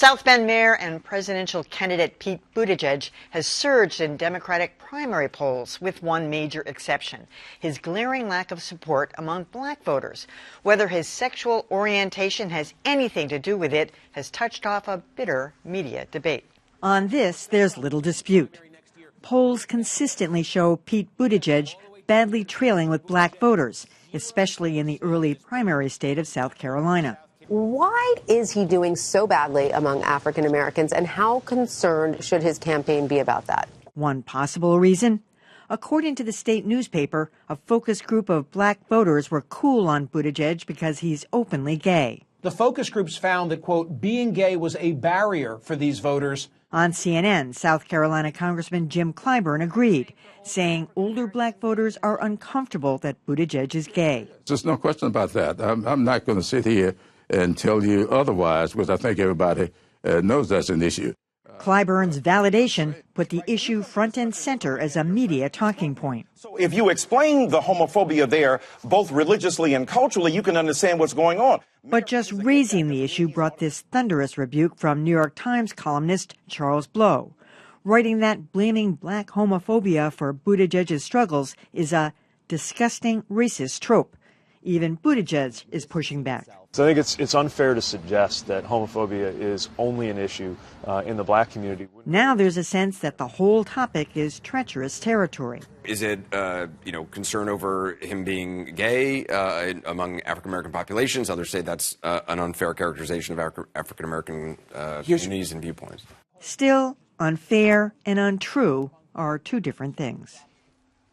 South Bend Mayor and presidential candidate Pete Buttigieg has surged in Democratic primary polls, with one major exception: his glaring lack of support among black voters. Whether his sexual orientation has anything to do with it has touched off a bitter media debate. On this, there's little dispute. Polls consistently show Pete Buttigieg badly trailing with black voters, especially in the early primary state of South Carolina. Why is he doing so badly among African Americans, and how concerned should his campaign be about that? One possible reason: according to the state newspaper, a focus group of black voters were cool on Buttigieg because he's openly gay. The focus groups found that, quote, being gay was a barrier for these voters. On CNN, South Carolina Congressman Jim Clyburn agreed, saying older black voters are uncomfortable that Buttigieg is gay. There's no question about that. I'm not going to sit here and tell you otherwise, because I think everybody knows that's an issue. Clyburn's validation put the issue front and center as a media talking point. So if you explain the homophobia there, both religiously and culturally, you can understand what's going on. But just raising the issue brought this thunderous rebuke from New York Times columnist Charles Blow, writing that blaming black homophobia for Buttigieg's struggles is a disgusting racist trope. Even Buttigieg is pushing back. So I think it's unfair to suggest that homophobia is only an issue in the black community. Now there's a sense that the whole topic is treacherous territory. Is it, concern over him being gay among African-American populations? Others say that's an unfair characterization of African-American communities and viewpoints. Still, unfair and untrue are two different things.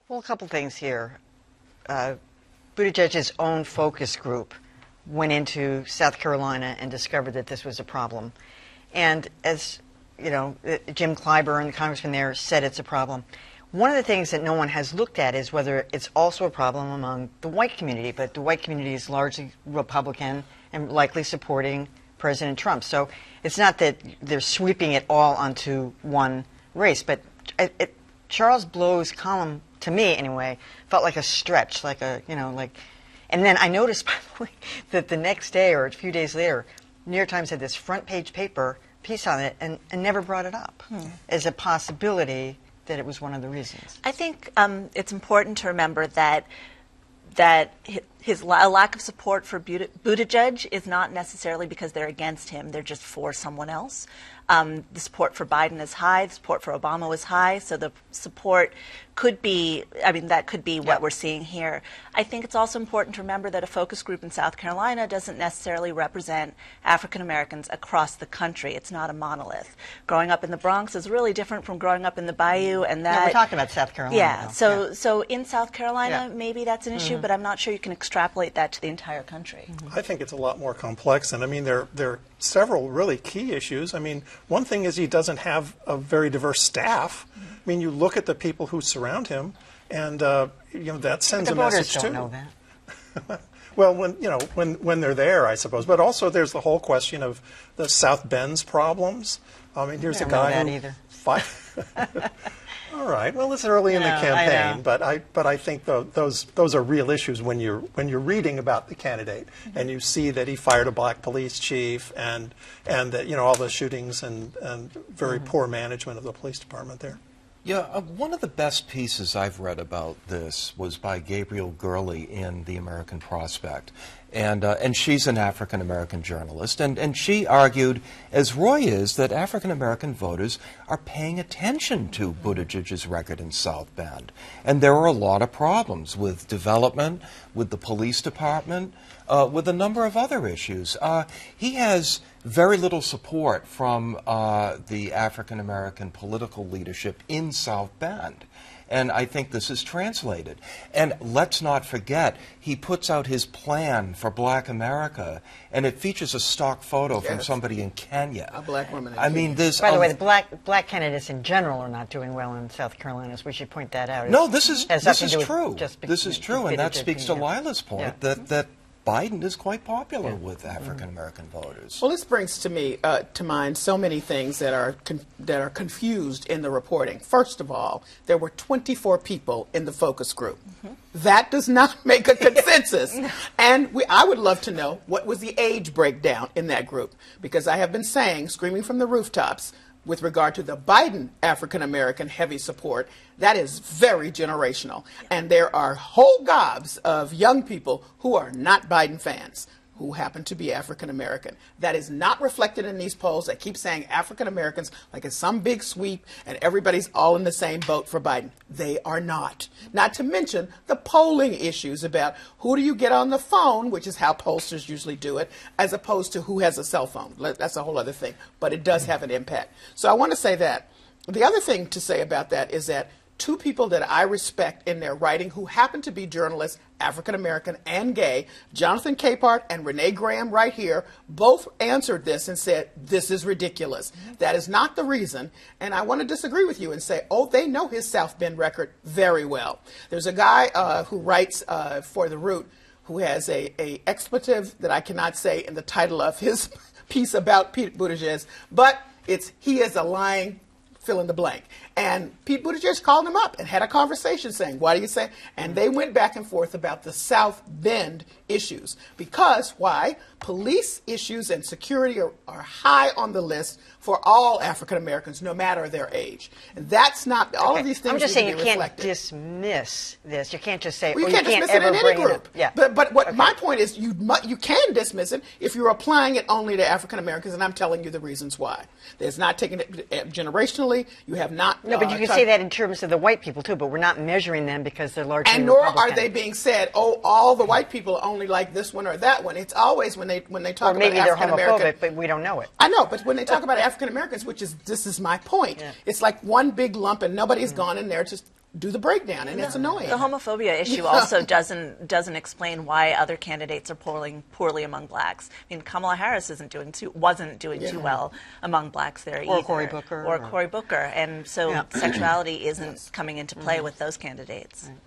Well, a couple things here. Buttigieg's own focus group went into South Carolina and discovered that this was a problem. And as you know, Jim Clyburn, the congressman there, said it's a problem. One of the things that no one has looked at is whether it's also a problem among the white community, but the white community is largely Republican and likely supporting President Trump. So it's not that they're sweeping it all onto one race, but Charles Blow's column, to me anyway, felt like a stretch, like a, and then I noticed, by the way, that the next day or a few days later, New York Times had this front page paper piece on it and never brought it up as a possibility that it was one of the reasons. I think it's important to remember that his lack of support for Buttigieg is not necessarily because they're against him. They're just for someone else. The support for Biden is high. The support for Obama was high. So the support could be, that could be what we're seeing here. I think it's also important to remember that a focus group in South Carolina doesn't necessarily represent African Americans across the country. It's not a monolith. Growing up in the Bronx is really different from growing up in the Bayou, and that. No, we're talking about South Carolina. Yeah. So in South Carolina, maybe that's an issue, but I'm not sure you can extrapolate that to the entire country. I think it's a lot more complex, and there are several really key issues. One thing is he doesn't have a very diverse staff. You look at the people who surround him, and that sends a message too. But the voters don't know that. Well, when they're there, I suppose. But also, there's the whole question of the South Bend's problems. Here's a guy who. All right. Well, it's early in the campaign, but I think those are real issues when you're reading about the candidate and you see that he fired a black police chief and that all the shootings and very poor management of the police department there. Yeah, one of the best pieces I've read about this was by Gabriel Gurley in The American Prospect. And she's an African-American journalist, and she argued, as Roy is, that African-American voters are paying attention to Buttigieg's record in South Bend. And there are a lot of problems with development, with the police department, with a number of other issues. He has very little support from the African-American political leadership in South Bend. And I think this is translated. And let's not forget, he puts out his plan for Black America, and it features a stock photo from somebody in Kenya. A black woman in Kenya. There's by the way, the black candidates in general are not doing well in South Carolina, so we should point that out. No, this is true. This is true, and that speaks to Lylah's point that Biden is quite popular with African American voters. Well, this brings to me to mind so many things that are confused in the reporting. First of all, there were 24 people in the focus group. That does not make a consensus. And I would love to know what was the age breakdown in that group, because I have been saying, screaming from the rooftops, with regard to the Biden African-American heavy support, that is very generational. And there are whole gobs of young people who are not Biden fans, who happen to be African-American. That is not reflected in these polls that keep saying African-Americans like it's some big sweep and everybody's all in the same boat for Biden. They are not. Not to mention the polling issues about who do you get on the phone, which is how pollsters usually do it, as opposed to who has a cell phone. That's a whole other thing. But it does have an impact. So I want to say that. The other thing to say about that is that two people that I respect in their writing who happen to be journalists, African-American and gay, Jonathan Capehart and Renee Graham right here, both answered this and said, this is ridiculous. That is not the reason. And I want to disagree with you and say, oh, they know his South Bend record very well. There's a guy who writes for The Root who has a expletive that I cannot say in the title of his piece about Pete Buttigieg, but he is a lying fill in the blank. And Pete Buttigieg called him up and had a conversation saying, why do you say? And they went back and forth about the South Bend issues. Because, why? Police issues and security are high on the list for all African Americans, no matter their age. And that's not, all of these things I'm just saying you can't reflected. Dismiss this. You can't just say, well, you can't dismiss it in any group. Yeah. But what my point is, you can dismiss it if you're applying it only to African Americans, and I'm telling you the reasons why. There's not taking it generationally. You have not. No, but you can say that in terms of the white people too. But we're not measuring them because they're largely and nor Republican. are they being said, oh, all the white people are only like this one or that one. It's always when they talk or maybe about they're African American, homophobic, but we don't know it. I know, but when they talk about African Americans, this is my point. Yeah. It's like one big lump, and nobody's gone in there to do the breakdown, and it's annoying. The homophobia issue also doesn't explain why other candidates are polling among blacks. I mean, Kamala Harris wasn't doing too well among blacks there either. Or Cory Booker. Or Cory Booker. And so sexuality isn't coming into play with those candidates. Right.